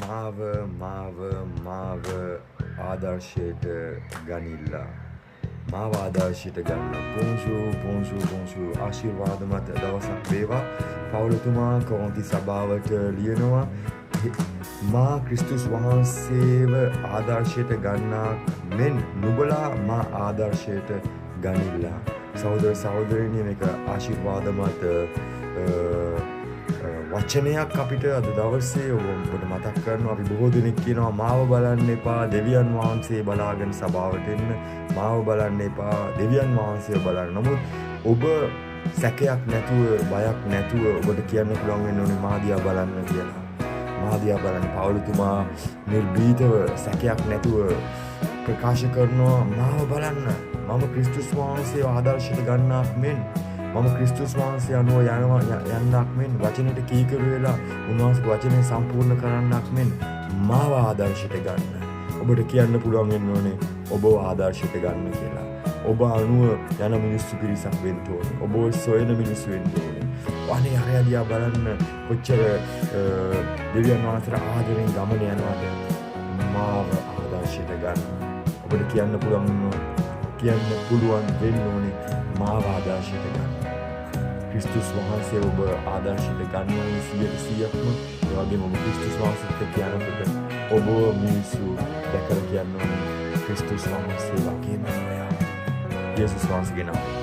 මාව ආදර්ශයට ගනිල්ලා. මාව ආදර්ශයට ගන්න. පොන්සු ආශිර්වාදමත් දවසක් වේවා. පවුලතුමා කොරන්ති සභාවට ලියනවා. මා ක්‍රිස්තුස් වහන්සේව ආදර්ශයට ගන්නා මෙන් නුඹලා මා ආදර්ශයට ගනිල්ලා. සහෝදර සහෝදරියනි, මේක ආශිර්වාදමත් වචනයක් අපිට අද දවසේ ඔබට මතක් කරනවා. අපි බොහෝ දෙනෙක් කියනවා මාව බලන්න එපා, දෙවියන් වහන්සේ බලාගෙන සභාවට එන්න. මාව බලන්න එපා, දෙවියන් වහන්සේ බලන්න. නමුත් ඔබ සැකයක් නැතුව, බයක් නැතුව ඔබට කියන්න පුළුවන් වෙන්න ඕනේ මා දිහා බලන්න කියලා. මා දිහා බලන්න. පවුලතුමා නිර්භීතව සැකයක් නැතුව ප්‍රකාශ කරනවා මාව බලන්න. මම ක්‍රිස්තුස් වහන්සේව ආදර්ශයට ගන්නාක් මෙන්, මම ක්‍රිස්තුස් වහන්සේ අනුව යන්නක් මෙන්, වචනයට කීකරු වෙලා උන්වහන්සේ වචනය සම්පූර්ණ කරන්නක් මෙන් මාව ආදර්ශයට ගන්න. ඔබට කියන්න පුළුවන් වෙන්න ඕනේ ඔබව ආදර්ශයට ගන්න කියලා. ඔබ අනුව යන මිනිස්සු පිරිසක් වෙන්න ඕනේ. ඔබ සොයන මිනිස්සු වෙන්න ඕනේ. අනේ අරයා දිහා බලන්න කොච්චර දෙවියන් වහන්සේට ආදරෙන් ගමන යනවාද. මාව ආදර්ශයට ගන්න. ඔබට කියන්න පුළුවන් වෙන්න ඕනේ මාව ආදර්ශයට ගන්න. ක්‍රිස්තුස් වහන්සේ ඔබ ආදර්ශයට ගන්න ඕනේ 100%ක්ම. ඒ වගේම ඔබ ක්‍රිස්තුස් වහන්සේට කියනකොට ඔබ මිනිස්සු දැකලා කියන්න ඕනේ ක්‍රිස්තුස් වහන්සේ වගේම නෝයා. යේසුස් වහන්සේගේ නම